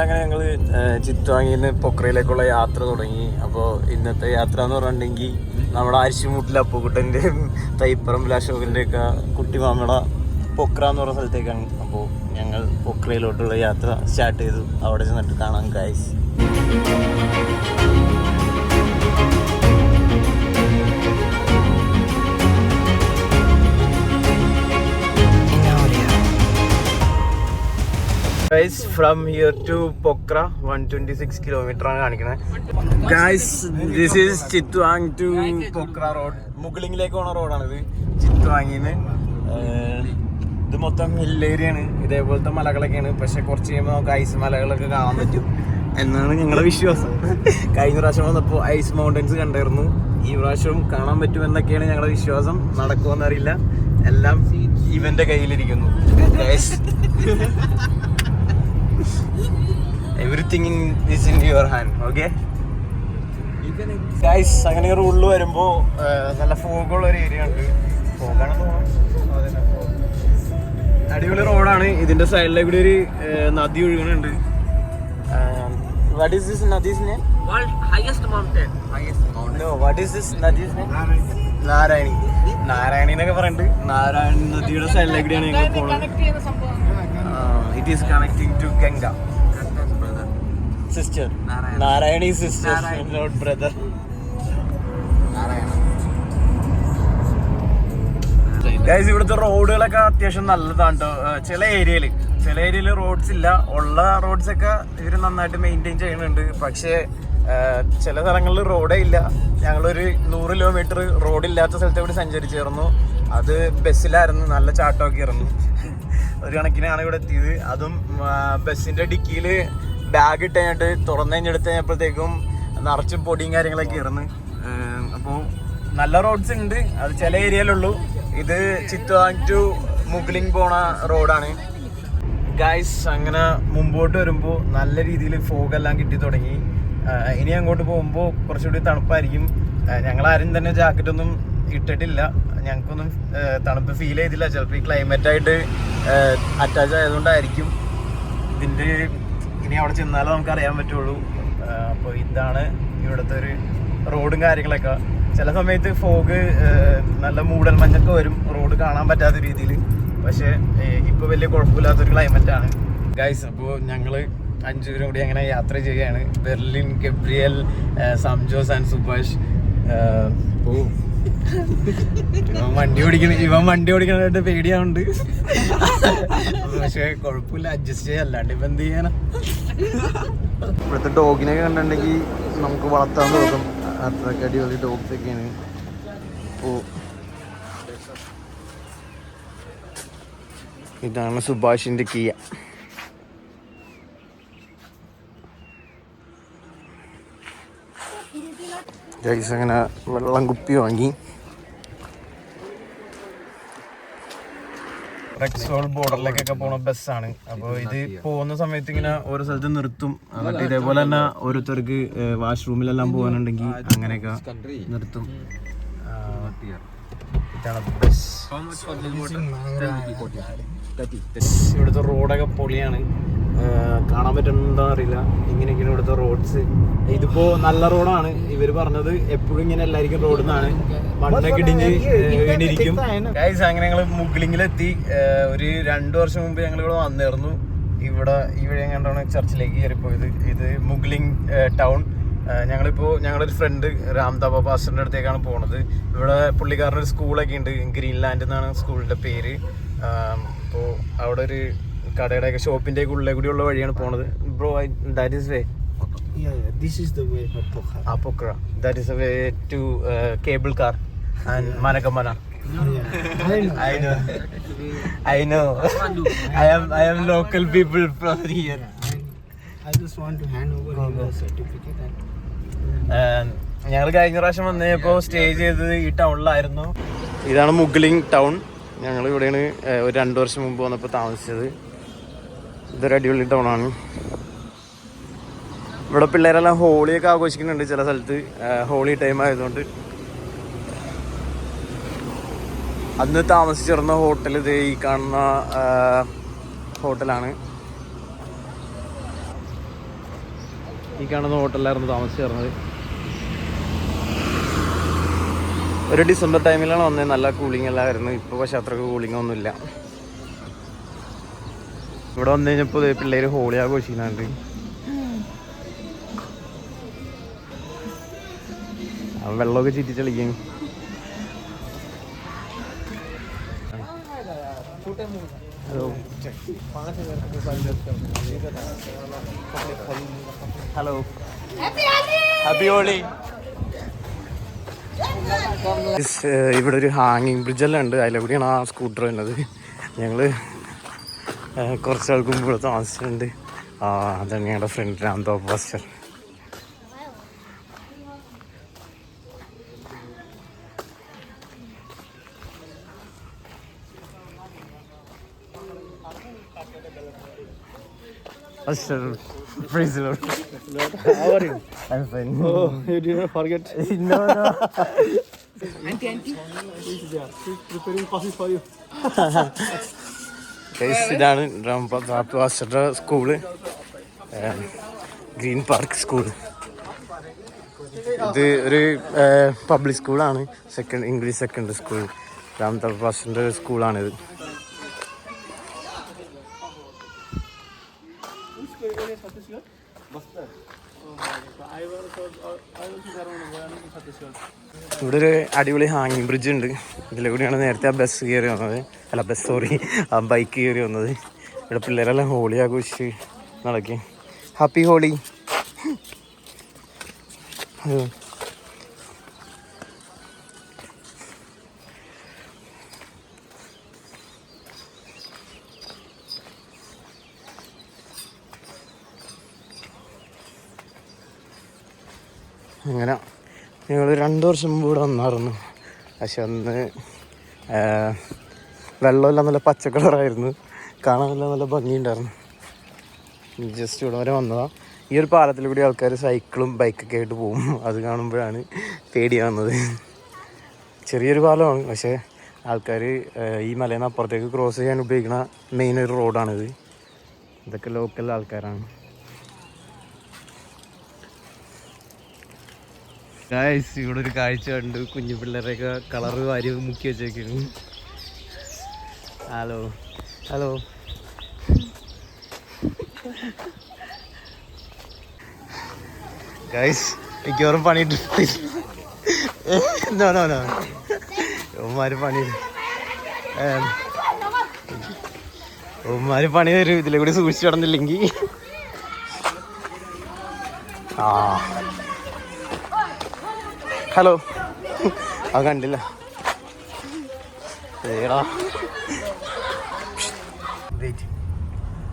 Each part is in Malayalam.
അങ്ങനെ ഞങ്ങൾ ചിത്വാങ്ങിന്ന് പൊക്രയിലേക്കുള്ള യാത്ര തുടങ്ങി. അപ്പോൾ ഇന്നത്തെ യാത്ര എന്ന് പറഞ്ഞിട്ടുണ്ടെങ്കിൽ നമ്മുടെ ആരിശുമുട്ടിലെ അപ്പുക്കുട്ടൻ്റെയും തൈപ്പറമ്പിൽ അശോകൻ്റെ ഒക്കെ കുട്ടിമാമയുടെ പൊക്ര എന്ന് പറഞ്ഞ സ്ഥലത്തേക്കാണ്. അപ്പോൾ ഞങ്ങൾ പൊക്രയിലോട്ടുള്ള യാത്ര സ്റ്റാർട്ട് ചെയ്തു. അവിടെ ചെന്നിട്ട് കാണാം guys. Guys, from here to Pokhara 126 കിലോമീറ്ററാണ് കാണിക്കുന്നത്. Guys, this is ചിത്വാങ് to Pokhara road. മുകളിലേക്ക് പോണ റോഡാണിത് ചിത്വാങ്ങിന്ന്. ഇത് മൊത്തം ഹിൽ ഏരിയയാണ്. ഇതേപോലത്തെ മലകളൊക്കെയാണ്. പക്ഷെ കുറച്ച് കഴിയുമ്പോൾ നമുക്ക് ഐസ് മലകളൊക്കെ കാണാൻ പറ്റും എന്നാണ് ഞങ്ങളുടെ വിശ്വാസം. കഴിഞ്ഞ പ്രാവശ്യം വന്നപ്പോൾ ഐസ് മൗണ്ടൻസ് കണ്ടായിരുന്നു. ഈ പ്രാവശ്യം കാണാൻ പറ്റുമെന്നൊക്കെയാണ് ഞങ്ങളുടെ വിശ്വാസം. നടക്കുമെന്നറിയില്ല. എല്ലാം ഇവന്റെ കയ്യിലിരിക്കുന്നു. Everything is in your hand, okay? Guys, അങ്ങനെ റോഡിൽ വരുമ്പോൾ നല്ല ഫോഗുള്ള ഒരു ഏരിയ ഉണ്ട്. ഫോഗാണെന്ന് തോന്നുന്നു. അടിപൊളി റോഡാണ്. ഇതിന്റെ സൈഡിലേക്ക് കൂടി ഒരു നദി ഒഴുകുന്നുണ്ട്. What is this Nadi's name? World highest mountain. No, what is this Nadi's name? Narayani. Narayani എന്നൊക്കെ പറഞ്ഞിട്ട് നാരായണി നദിയുടെ സൈഡിലേക്ക് കൂടിയാണ് ഞങ്ങൾ പോകുന്നത്. It is connecting to Ganga. Sister. Narayani sister, not brother. Guys, ഇവിടുത്തെ റോഡുകളൊക്കെ അത്യാവശ്യം നല്ലതാണ് കേട്ടോ. ചില ഏരിയയിൽ റോഡ്സ് ഇല്ല. ഉള്ള റോഡ്സ് ഒക്കെ ഇവർ നന്നായിട്ട് മെയിൻറ്റെയിൻ ചെയ്യുന്നുണ്ട്. പക്ഷേ ചില സ്ഥലങ്ങളിൽ റോഡേ ഇല്ല. ഞങ്ങളൊരു 100 കിലോമീറ്റർ റോഡില്ലാത്ത സ്ഥലത്ത് ഇവിടെ സഞ്ചരിച്ചിരുന്നു. അത് ബസ്സിലായിരുന്നു. നല്ല ചാട്ടമൊക്കെ ആയിരുന്നു. ഒരു കണക്കിനാണ് ഇവിടെ എത്തിയത്. അതും ബസ്സിന്റെ ഡിക്കിയിൽ ബാഗ് ഇട്ട് കഴിഞ്ഞിട്ട് തുറന്നു കഴിഞ്ഞെടുത്ത് കഴിഞ്ഞപ്പോഴത്തേക്കും നിറച്ച് പൊടിയും കാര്യങ്ങളൊക്കെ ആയിരുന്നു. അപ്പോൾ നല്ല റോഡ്സ് ഉണ്ട്. അത് ചില ഏരിയയിലുള്ളൂ. ഇത് ചിത്വാങ് ടു മുഗ്ലിംഗ് പോണ റോഡാണ്. ഗൈസ്, അങ്ങനെ മുമ്പോട്ട് വരുമ്പോൾ നല്ല രീതിയിൽ ഫോഗെല്ലാം കിട്ടി തുടങ്ങി. ഇനി അങ്ങോട്ട് പോകുമ്പോൾ കുറച്ചുകൂടി തണുപ്പായിരിക്കും. ഞങ്ങളാരും തന്നെ ജാക്കറ്റൊന്നും ഇട്ടിട്ടില്ല. ഞങ്ങൾക്കൊന്നും തണുപ്പ് ഫീൽ ചെയ്തില്ല. ചിലപ്പോൾ ഈ ക്ലൈമറ്റായിട്ട് അറ്റാച്ച് ആയതുകൊണ്ടായിരിക്കും. ഇതിൻ്റെ ഇനി അവിടെ ചെന്നാലേ നമുക്ക് അറിയാൻ പറ്റുള്ളൂ. അപ്പോൾ ഇതാണ് ഇവിടുത്തെ ഒരു റോഡും കാര്യങ്ങളൊക്കെ. ചില സമയത്ത് ഫോഗ് നല്ല മൂടൽ മഞ്ഞൊക്കെ വരും, റോഡ് കാണാൻ പറ്റാത്ത രീതിയിൽ. പക്ഷേ ഇപ്പോൾ വലിയ കുഴപ്പമില്ലാത്തൊരു ക്ലൈമറ്റാണ് ഗൈസ്. അപ്പോൾ ഞങ്ങൾ 5 പേരും കൂടി അങ്ങനെ യാത്ര ചെയ്യുകയാണ്. Berlin, Gabriel, Samjos and Subhash. അപ്പോൾ ഇവൻ വണ്ടി ഓടിക്കാനായിട്ട് പേടിയാവുന്നുണ്ട്. പക്ഷെ കുഴപ്പമില്ല, അഡ്ജസ്റ്റ് ചെയ്യാൻ. അല്ലാണ്ട് ഇപ്പം എന്ത് ചെയ്യാനാ. ഇവിടുത്തെ ഡോഗിനെ കണ്ടിട്ടുണ്ടെങ്കിൽ നമുക്ക് വളർത്താൻ തോന്നും. അത്രയ്ക്ക് അടിപൊളി ഡോഗ്സ് ഒക്കെയാണ്. അപ്പോൾ ഇതാണ് സുഭാഷിന്റെ കിയ. ഗൈസ്, അങ്ങനെ വെള്ളം കുപ്പി വാങ്ങി. റെക്സോൾ ബോർഡറിലേക്കൊക്കെ പോണ ബസ്സാണ്. അപ്പോൾ ഇത് പോകുന്ന സമയത്ത് ഇങ്ങനെ ഓരോ സ്ഥലത്ത് നിർത്തും. എന്നിട്ട് ഇതേപോലെ തന്നെ ഓരോരുത്തർക്ക് വാഷ്റൂമിലെല്ലാം പോകാനുണ്ടെങ്കിൽ അങ്ങനെയൊക്കെ നിർത്തും. ഇതാണ് ബസ്. ഇവിടുത്തെ റോഡൊക്കെ പൊളിയാണ്. കാണാൻ പറ്റുന്നുണ്ടോ അറിയില്ല. ഇങ്ങനെയൊക്കെയാണ് ഇവിടുത്തെ റോഡ്സ്. ഇതിപ്പോ നല്ല റോഡാണ്. ഇവര് പറഞ്ഞത് എപ്പോഴും ഇങ്ങനെ എല്ലായിരിക്കും റോഡിൽ നിന്നാണ്. മണ്ണൊക്കെ ഇടിഞ്ഞ് വീണിരിക്കും. ഗൈസ്, അങ്ങനെ ഞങ്ങൾ മുഗ്ലിങ്ങിലെത്തി. ഒരു 2 വർഷം മുമ്പ് ഞങ്ങൾ ഇവിടെ വന്നിരുന്നു. ഇവിടെ കണ്ടാണ് ചർച്ചിലേക്ക് കയറിപ്പോയത്. ഇത് മുഗ്ലിങ് ടൗൺ. ഞങ്ങളൊരു ഫ്രണ്ട് രാംതാബ പാസ്റ്ററിന്റെ അടുത്തേക്കാണ് പോണത്. ഇവിടെ പുള്ളിക്കാരനൊരു സ്കൂളൊക്കെ ഉണ്ട്. ഗ്രീൻലാൻഡ് എന്നാണ് സ്കൂളിന്റെ പേര്. അപ്പോൾ അവിടെ ഒരു കടയുടെ ഒക്കെ ഷോപ്പിന്റെ ഉള്ളിലെ കൂടിയുള്ള വഴിയാണ് പോണത്. Bro, that is way. This is the way of Pokhara. Pokhara. That is the way to cable car and Manakamana. I know. I am local people from here. I just want to hand over your certificate. ഞങ്ങൾ കഴിഞ്ഞ പ്രാവശ്യം വന്നപ്പോൾ സ്റ്റേ ചെയ്തത് ഈ ടൗണിലായിരുന്നു. ഇതാണ് മുഗ്ലിംഗ് ടൗൺ. ഞങ്ങൾ ഇവിടെയാണ് ഒരു 2 വർഷം മുമ്പ് വന്നപ്പോൾ താമസിച്ചത്. ഇതൊരു അടിപൊളി ടൗണാണ്. ഇവിടെ പിള്ളേരെല്ലാം ഹോളിയൊക്കെ ആഘോഷിക്കുന്നുണ്ട് ചില സ്ഥലത്ത്. ഹോളി ടൈം ആയതുകൊണ്ട്. അന്ന് താമസിച്ചിരുന്ന ഹോട്ടൽ ഈ കാണുന്ന ഹോട്ടലാണ്. ഈ കാണുന്ന ഹോട്ടലിലായിരുന്നു താമസിച്ചിരുന്നത്. ഒരു ഡിസംബർ ടൈമിലാണ് വന്നത്. നല്ല കൂളിംഗ് എല്ലാമായിരുന്നു. ഇപ്പോൾ പക്ഷെ അത്രയ്ക്ക് കൂളിംഗ് ഒന്നുമില്ല. ഇവിടെ വന്നു കഴിഞ്ഞപ്പോൾ പിള്ളേർ ഹോളി ആഘോഷിക്കുന്നുണ്ട്. വെള്ളമൊക്കെ ചീറ്റിച്ച് കളിക്കും. Hello, happy Holi. ഇവിടെ ഒരു ഹാങ്ങിങ് ബ്രിഡ്ജെല്ലാം ഉണ്ട്. അതിലെ കൂടിയാണ് ആ സ്കൂട്ടർ വരുന്നത്. ഞങ്ങൾ കുറച്ചാൾക്ക് മുമ്പ് ഇവിടെ താമസിച്ചിട്ടുണ്ട്. അതാണ് ഞങ്ങളുടെ friend Ramthop pastor. Pastor, praise the Lord. How are you? I'm fine. Oh, you didn't forget. No. Auntie. She's there. She's preparing coffee for you. Guys, ഇതാണ് രാംതോപ്പ് പാസ്റ്ററുടെ സ്കൂള്, ഗ്രീൻ പാർക്ക് സ്കൂൾ. ഇത് ഒരു പബ്ലിക് സ്കൂളാണ്. English secondary school. രാംതോപ്പ് പാസ്റ്ററിൻ്റെ സ്കൂളാണിത്. ഇവിടെ ഒരു അടിപൊളി ഹാങ്ങിങ് ബ്രിഡ്ജ് ഉണ്ട്. ഇതിലെ കൂടിയാണ് നേരത്തെ ആ ബസ് കയറി വന്നത്. ആ ബൈക്ക് കയറി വന്നത്. ഇവിടെ പിള്ളേരെല്ലാം ഹോളി ആഘോഷിച്ച് നടക്കും. ഹാപ്പി ഹോളി. അങ്ങനെ ഞങ്ങൾ 2 വർഷം മുമ്പ് ഇവിടെ വന്നായിരുന്നു. പക്ഷെ അന്ന് വെള്ളമെല്ലാം നല്ല പച്ച കളറായിരുന്നു. കാണാനെല്ലാം നല്ല ഭംഗിയുണ്ടായിരുന്നു. ജസ്റ്റ് ഇവിടെ വരെ വന്നതാണ്. ഈ ഒരു പാലത്തിൽ കൂടി ആൾക്കാർ സൈക്കിളും ബൈക്കൊക്കെ ആയിട്ട് പോകും. അത് കാണുമ്പോഴാണ് പേടിയാവുന്നത്. ചെറിയൊരു പാലമാണ്, പക്ഷേ ആൾക്കാർ ഈ മലയിൽ നിന്ന് അപ്പുറത്തേക്ക് ക്രോസ് ചെയ്യാൻ ഉപയോഗിക്കുന്ന മെയിൻ ഒരു റോഡാണിത്. ഇതൊക്കെ ലോക്കൽ ആൾക്കാരാണ്. ഗായ്സ്, ഇവിടെ ഒരു കാഴ്ച കണ്ടു. കുഞ്ഞു പിള്ളേരെയൊക്കെ കളറ് വാരി മുക്കി വെച്ചേക്കുന്നു. Hello hello. ഗായ്സ്, മിക്കവാറും പണിയിട്ട് പണി തരും ഇതിലെ കൂടി സൂക്ഷിച്ചു നടന്നില്ലെങ്കിൽ. ഹലോ, അത് കണ്ടില്ല.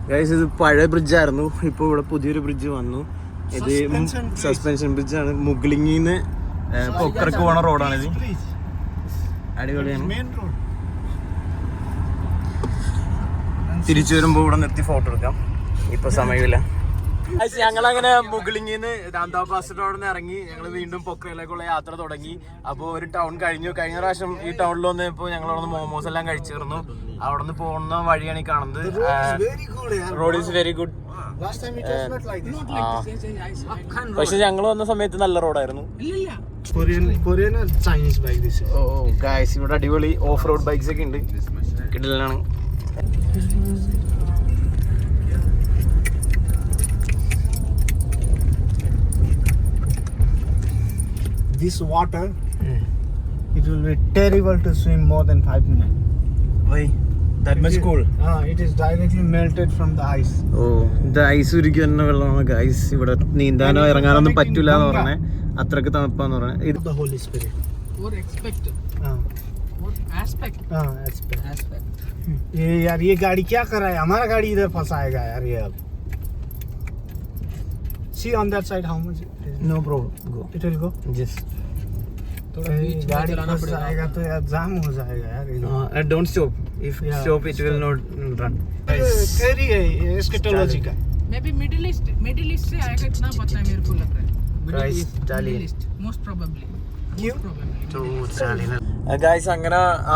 ഗൈസ്, ഇത് പഴയ ബ്രിഡ്ജായിരുന്നു. ഇപ്പോൾ ഇവിടെ പുതിയൊരു ബ്രിഡ്ജ് വന്നു. ഇത് സസ്പെൻഷൻ ബ്രിഡ്ജാണ്. മുഗ്ലിങ്ങിന്ന് പൊക്കർക്ക് പോണ റോഡാണിത്. അടിപൊളിയാണ്. തിരിച്ചു വരുമ്പോൾ ഇവിടെ നിർത്തി ഫോട്ടോ എടുക്കാം. ഇപ്പൊ സമയമില്ല. ഞങ്ങളങ്ങനെ മുകളിങ്ങിന്ന് രാംതോപ്പ് പാസ്റ്റർ റോഡിൽ നിന്ന് ഇറങ്ങി ഞങ്ങൾ വീണ്ടും പൊക്രയിലേക്കുള്ള യാത്ര തുടങ്ങി. അപ്പോൾ ഒരു ടൗൺ കഴിഞ്ഞു. കഴിഞ്ഞ പ്രാവശ്യം ഈ ടൗണിൽ വന്നപ്പോൾ ഞങ്ങൾ അവിടെ നിന്ന് മോമോസ് എല്ലാം കഴിച്ചിരുന്നു. അവിടെ നിന്ന് പോകുന്ന വഴിയാണ് ഈ കാണുന്നത്. Road is very good. പക്ഷെ ഞങ്ങൾ വന്ന സമയത്ത് നല്ല റോഡായിരുന്നു. ഗായ്സ്, ഇവിടെ അടിപൊളി ഓഫ് റോഡ് ബൈക്സ് ഒക്കെ ഉണ്ട്. കിടലാണ്. This water, it will be terrible to swim more than 5 minutes. Why? That much cool? It is directly melted from the ice. ഇത് ഐസ് ഉരുക്കി തന്നെ വെള്ളമാണ് ഗൈസ്. ഇവിടെ നീന്താനോ ഇറങ്ങാനൊന്നും പറ്റൂല എന്ന് പറഞ്ഞേ. അത്രക്ക് തണുപ്പാന്ന് പറഞ്ഞേ. ഇത് The Holy Spirit. Or expect. Or aspect. Aspect. ये यार, ये गाड़ी क्या कर रहा है? हमारा गाड़ी इधर फंसाएगा यार ये अब. See on that side how much? No problem. Go. It will go. Yes. गाड़ी फंस जाएगा तो यार जाम हो जाएगा यार. Don't stop. If stop, it will not run. फेरी है एस्केटोलॉजी का. Maybe Middle East से आएगा, इतना पता है मेरे को लग रहा है. Middle East, most probably. Guys, അങ്ങനെ ആ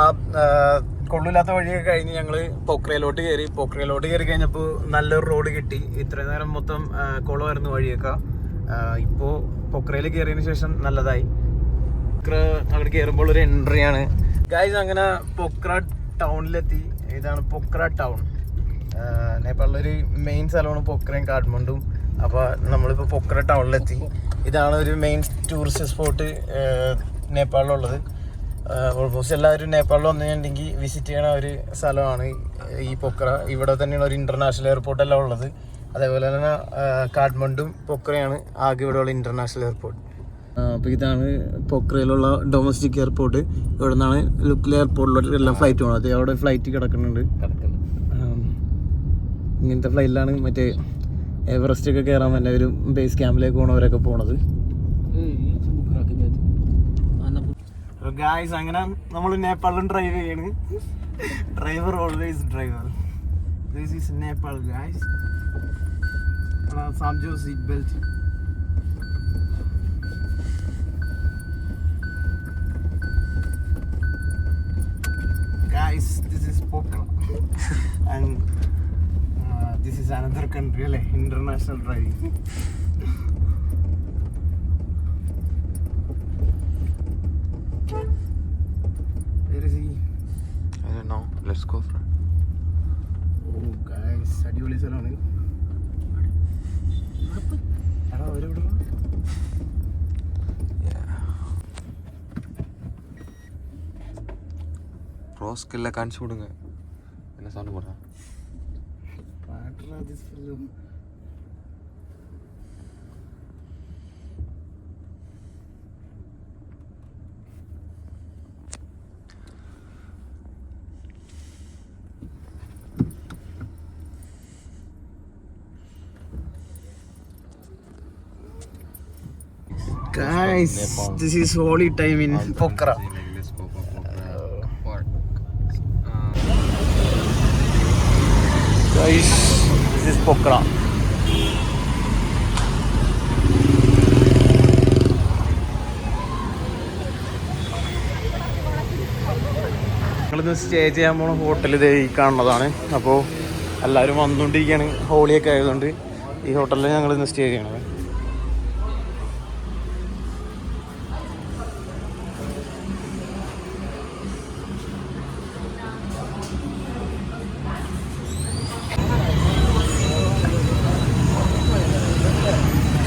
കൊള്ളില്ലാത്ത വഴിയൊക്കെ കഴിഞ്ഞ് ഞങ്ങള് പൊക്രയിലോട്ട് കയറി കഴിഞ്ഞപ്പോൾ നല്ലൊരു റോഡ് കിട്ടി. ഇത്രയും നേരം മൊത്തം കുളമായിരുന്നു വഴിയൊക്കെ. ഇപ്പോൾ പൊക്രയിൽ കയറിയതിന് ശേഷം നല്ലതായി. പൊക്ര അവിടെ കയറുമ്പോൾ ഒരു എൻട്രി ആണ് ഗൈസ്. അങ്ങനെ പൊക്ര ടൗണിലെത്തി. ഇതാണ് പൊക്ര ടൗൺ. നേപ്പാളിലൊരു മെയിൻ സ്ഥലമാണ് പൊക്രയും കാഠ്മണ്ഡും. അപ്പോൾ നമ്മളിപ്പോൾ പൊക്ര ടൗണിലെത്തി. ഇതാണ് ഒരു മെയിൻ ടൂറിസ്റ്റ് സ്പോട്ട് നേപ്പാളിലുള്ളത്. ഓൾമോസ്റ്റ് എല്ലാവരും നേപ്പാളിൽ വന്നു കഴിഞ്ഞിട്ടുണ്ടെങ്കിൽ വിസിറ്റ് ചെയ്യണ ഒരു സ്ഥലമാണ് ഈ പൊക്ര. ഇവിടെ തന്നെയാണ് ഒരു ഇൻ്റർനാഷണൽ എയർപോർട്ടെല്ലാം ഉള്ളത്. അതേപോലെ തന്നെ കാഠ്മണ്ഡും പൊക്രയാണ് ആകെ ഇവിടെയുള്ള ഇൻ്റർനാഷണൽ എയർപോർട്ട്. അപ്പോൾ ഇതാണ് പൊക്രയിലുള്ള ഡൊമസ്റ്റിക് എയർപോർട്ട്. ഇവിടെ നിന്നാണ് ലുക്കിലെ എയർപോർട്ടിലോട്ട് എല്ലാം ഫ്ലൈറ്റ് പോകുന്നത്. അവിടെ ഫ്ലൈറ്റ് കിടക്കുന്നുണ്ട്. ഇങ്ങനത്തെ ഫ്ലൈറ്റിലാണ് മറ്റേ എവറസ്റ്റ് ഒക്കെ കയറാൻ തന്നെ ഒരു ബേസ് ക്യാമ്പിലേക്ക് പോകണവരൊക്കെ പോണത്. ഗായ്സ് അങ്ങനെ നമ്മൾ നേപ്പാളിലും ഡ്രൈവ് ചെയ്യണ്. Driver always driver. This is Nepal guys. Samjo seat belt. Guys, this is Pokhara and this is another country, like international driving. Where is he? I don't know. Let's go for it. Oh guys, അടിപൊളി സ്ഥലമാണ്. എടാ ഒരു വിടണം. പ്രോസ്ക്കെല്ലാം കാണിച്ചു കൊടുങ്ങ. എന്നെ സൗണ്ട് പോടാ. Guys, this is holy time in Pokhara. Guys, this is Pokhara. ഞങ്ങളിന്ന് സ്റ്റേ ചെയ്യാൻ പോണ ഹോട്ടൽ ഇതേ ഈ കാണുന്നതാണ്. അപ്പോൾ എല്ലാവരും വന്നുകൊണ്ടിരിക്കുകയാണ്. ഹോളിയൊക്കെ ആയതുകൊണ്ട് ഈ ഹോട്ടലിൽ ഞങ്ങളിന്ന് സ്റ്റേ ചെയ്യണത്.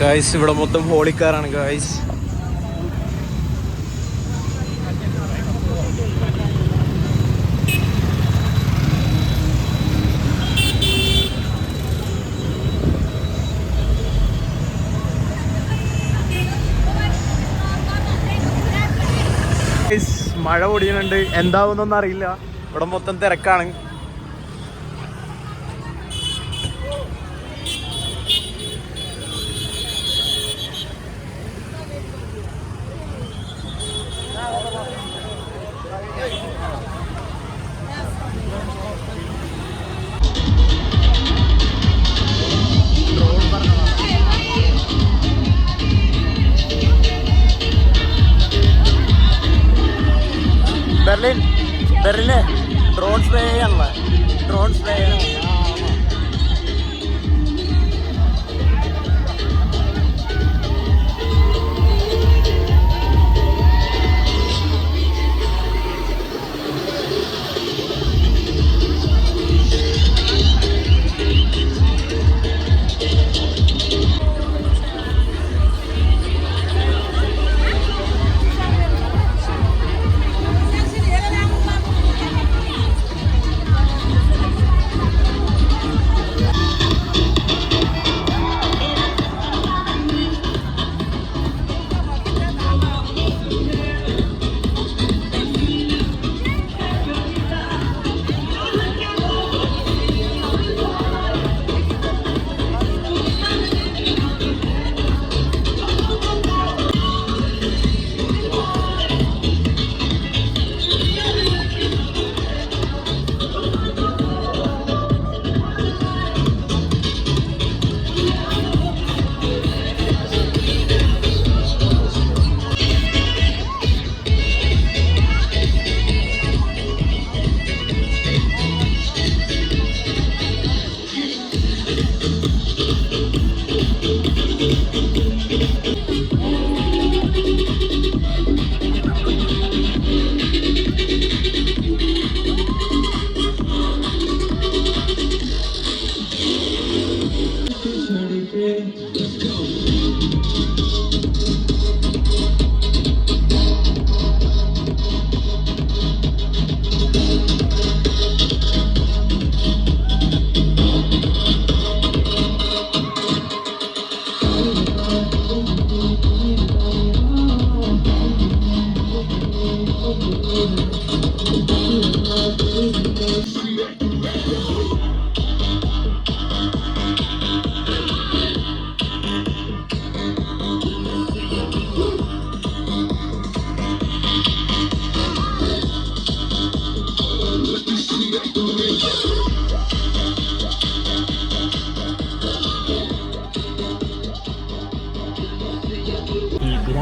ഗായ്സ് ഇവിടെ മൊത്തം ഹോളിക്കാരാണ് ഗായ്സ്. മഴ പൊടിയുന്നുണ്ട്. എന്താവുന്നൊന്നും അറിയില്ല. ഇവിടെ മൊത്തം തിരക്കാണ്. ബെർലിനെ ഡ്രോൺ സ്പ്രേ ചെയ്യാനുള്ള ഡ്രോൺ സ്പ്രേ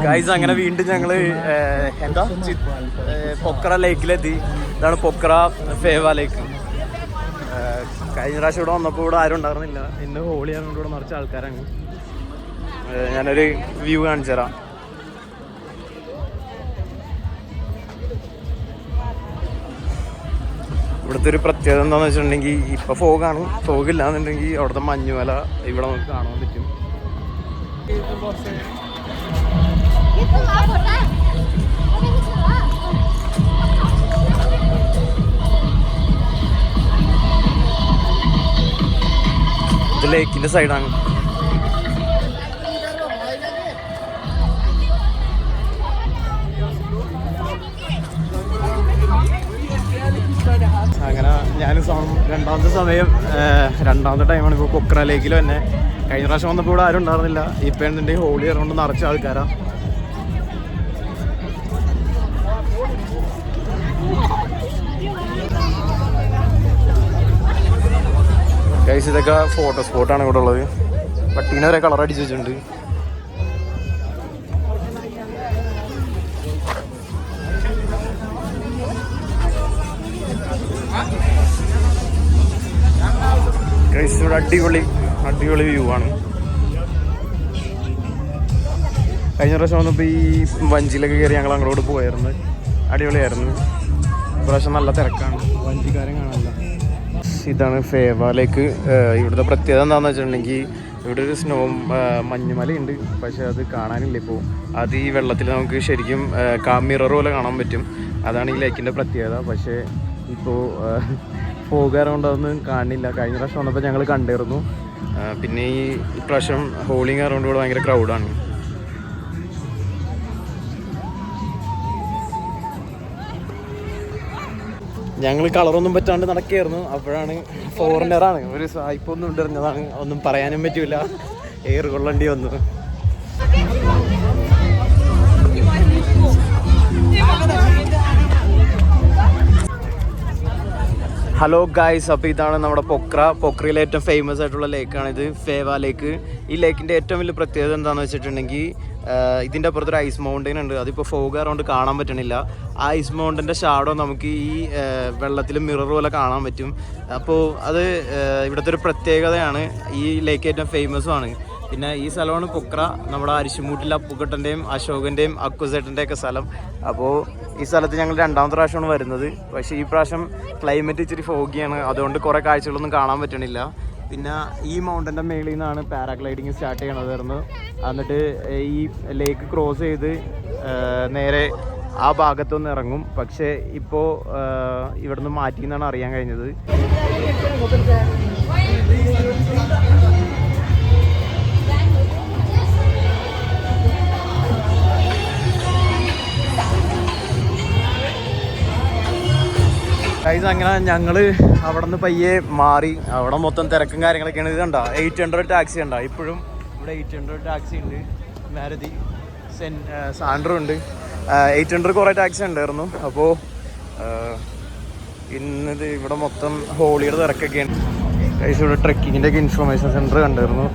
ഗൈസ് അങ്ങനെ വീണ്ടും ഞങ്ങള് എന്താ പൊക്ര ലേക്കിലെത്തി. ഇതാണ് പൊക്ര ഫേവ ലേക്ക്. കഴിഞ്ഞ പ്രാവശ്യം ഇവിടെ വന്നപ്പോൾ ഇവിടെ ആരും ഉണ്ടായിരുന്നില്ല. ഇന്ന് ഹോളി ആയതുകൊണ്ട് ഇവിടെ നിറച്ച ആൾക്കാരാണ്. ഞാനൊരു വ്യൂ കാണിച്ചു തരാം. ഇവിടുത്തെ ഒരു പ്രത്യേകത എന്താണെന്ന് വെച്ചിട്ടുണ്ടെങ്കിൽ ഇപ്പം ഫോഗാണ്. ഫോഗില്ല എന്നുണ്ടെങ്കിൽ അവിടുത്തെ മഞ്ഞുമല ഇവിടെ നമുക്ക് കാണാൻ പറ്റും. ഇത് ലേക്കിന്റെ സൈഡാണ്. അങ്ങനെ ഞാൻ രണ്ടാമത്തെ ടൈമാണ് ഇപ്പോൾ പൊക്ര ലേക്കിൽ തന്നെ. കഴിഞ്ഞ പ്രാവശ്യം വന്നപ്പോൾ ഇവിടെ ആരും ഉണ്ടായിരുന്നില്ല. ഇപ്പം എന്തുണ്ടെങ്കിൽ ഹോളി ആയതുകൊണ്ട് നിറച്ച ആൾക്കാരാ. ഗൈസ് ഇതൊക്കെ ഫോട്ടോ സ്പോട്ടാണ് ഇവിടെ ഉള്ളത്. പട്ടീനെ വരെ കളർ അടിച്ച് വെച്ചിട്ടുണ്ട്. ഗൈസ് ഇവിടെ അടിപൊളി വ്യൂ ആണ്. കഴിഞ്ഞ പ്രാവശ്യം വന്നപ്പോൾ ഈ വഞ്ചിയിലൊക്കെ കയറി ഞങ്ങൾ അങ്ങോട്ട് പോയായിരുന്നു. അടിപൊളിയായിരുന്നു. ഇപ്രാവശ്യം നല്ല തിരക്കാണ്, വഞ്ചിക്കാരും കാണാനില്ല. ഇതാണ് ഫേവ ലേക്ക്. ഇവിടുത്തെ പ്രത്യേകത എന്താണെന്ന് വെച്ചിട്ടുണ്ടെങ്കിൽ ഇവിടെ ഒരു മഞ്ഞുമലയുണ്ട്. പക്ഷെ അത് കാണാനില്ല ഇപ്പോൾ. അത് ഈ വെള്ളത്തിൽ നമുക്ക് ശരിക്കും മിറർ പോലെ കാണാൻ പറ്റും. അതാണ് ഈ ലേക്കിൻ്റെ പ്രത്യേകത. പക്ഷേ ഇപ്പോൾ ഫോഗാരം കൊണ്ട് അതൊന്നും കാണില്ല. കഴിഞ്ഞ പ്രാവശ്യം വന്നപ്പോൾ ഞങ്ങൾ കണ്ടിരുന്നു. പിന്നെ ഈ പ്രാവശ്യം ഹോളി കാരണം ഇവിടെ ഭയങ്കര ക്രൗഡാണ്. ഞങ്ങൾ കളറൊന്നും പറ്റാണ്ട് നടക്കുകയായിരുന്നു. അപ്പോഴാണ് ഫോറിനറാണ്, ഒരു സായിപ്പൊന്നും ഇട്ടിരുന്നതാണ്. ഒന്നും പറയാനും പറ്റൂല, എയർ കൊള്ളേണ്ടി വന്നു. ഹലോ ഗായ്സ്, അപ്പോൾ ഇതാണ് നമ്മുടെ പൊക്രയിലെ ഏറ്റവും ഫേമസ് ആയിട്ടുള്ള ലേക്കാണിത്, ഫേവ ലേക്ക്. ഈ ലേക്കിൻ്റെ ഏറ്റവും വലിയ പ്രത്യേകത എന്താണെന്ന് വെച്ചിട്ടുണ്ടെങ്കിൽ ഇതിൻ്റെ അപ്പുറത്തൊരു ഐസ് മൗണ്ടൻ ഉണ്ട്. അതിപ്പോൾ ഫോഗ് ആയതുകൊണ്ട് കാണാൻ പറ്റണില്ല. ആ ഐസ് മൗണ്ടൻ്റെ ഷാഡോ നമുക്ക് ഈ വെള്ളത്തിൽ മിറർ പോലെ കാണാൻ പറ്റും. അപ്പോൾ അത് ഇവിടുത്തെ ഒരു പ്രത്യേകതയാണ്. ഈ ലേക്ക് ഏറ്റവും ഫേമസുമാണ്. പിന്നെ ഈ സ്ഥലമാണ് പൊക്ര, നമ്മുടെ അരിശുമൂട്ടിലെ അപ്പുക്കുട്ടൻ്റെയും അശോകൻ്റെയും അക്കുസേട്ടൻ്റെയൊക്കെ സ്ഥലം. അപ്പോൾ ഈ സ്ഥലത്ത് ഞങ്ങൾ രണ്ടാമത്തെ പ്രാവശ്യമാണ് വരുന്നത്. പക്ഷേ ഈ പ്രാവശ്യം ക്ലൈമറ്റ് ഇച്ചിരി ഫോഗിയാണ്, അതുകൊണ്ട് കുറേ കാഴ്ചകളൊന്നും കാണാൻ പറ്റണില്ല. പിന്നെ ഈ മൗണ്ടൻ്റെ മേളിൽ നിന്നാണ് പാരാഗ്ലൈഡിങ് സ്റ്റാർട്ട് ചെയ്യണതായിരുന്നു. എന്നിട്ട് ഈ ലേക്ക് ക്രോസ് ചെയ്ത് നേരെ ആ ഭാഗത്തൊന്ന് ഇറങ്ങും. പക്ഷേ ഇപ്പോൾ ഇവിടുന്ന് മാറ്റി എന്നാണ് അറിയാൻ കഴിഞ്ഞത്. ഗൈസ് അങ്ങനെ ഞങ്ങൾ അവിടെ നിന്ന് പയ്യെ മാറി. അവിടെ മൊത്തം തിരക്കും കാര്യങ്ങളൊക്കെയാണ്. ഇത് കണ്ടോ 800 ടാക്സി ഉണ്ടോ? ഇപ്പോഴും ഇവിടെ 800 ടാക്സി ഉണ്ട്. മാരുതി സാൻഡ്രോ ഉണ്ട്. 800 കുറേ ടാക്സി ഉണ്ടായിരുന്നു. അപ്പോൾ ഇന്നത് ഇവിടെ മൊത്തം ഹോളിയുടെ തിരക്കൊക്കെയാണ്. ഗൈസ് ഇവിടെ ട്രെക്കിങ്ങിൻ്റെ ഒക്കെ ഇൻഫർമേഷൻ സെൻറ്റർ കണ്ടായിരുന്നു.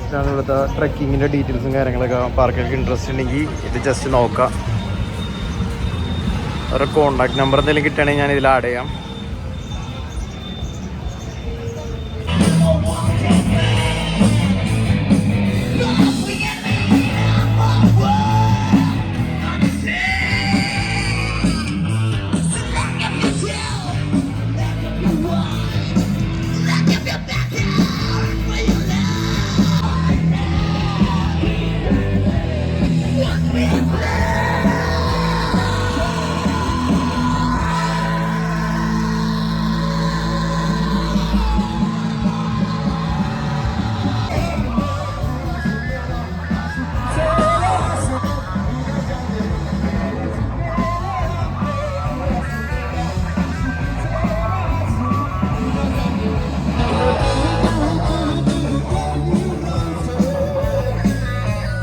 ഇതാണ് ഇവിടുത്തെ ട്രെക്കിങ്ങിൻ്റെ ഡീറ്റെയിൽസും കാര്യങ്ങളൊക്കെ. പാർക്കൊക്കെ ഇൻട്രസ്റ്റ് ഉണ്ടെങ്കിൽ ഇത് ജസ്റ്റ് നോക്കാം. ഒരു കോണ്ടാക്ട് നമ്പർ എന്തെങ്കിലും കിട്ടുകയാണെങ്കിൽ ഞാൻ ഇതിൽ ആഡ് ചെയ്യാം.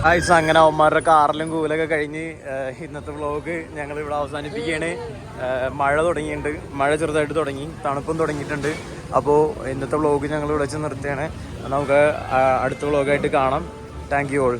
ആഴ്ച അങ്ങനെ അവന്മാരുടെ കാറിലും കൂലൊക്കെ കഴിഞ്ഞ് ഇന്നത്തെ വ്ളോഗ് ഞങ്ങൾ ഇവിടെ അവസാനിപ്പിക്കുകയാണ്. മഴ തുടങ്ങിയിട്ടുണ്ട്, മഴ ചെറുതായിട്ട് തുടങ്ങി, തണുപ്പും തുടങ്ങിയിട്ടുണ്ട്. അപ്പോൾ ഇന്നത്തെ വ്ളോഗ് ഞങ്ങൾ ഇവിടെ വെച്ച് നിർത്തുകയാണ്. നമുക്ക് അടുത്ത വ്ളോഗായിട്ട് കാണാം. Thank you all.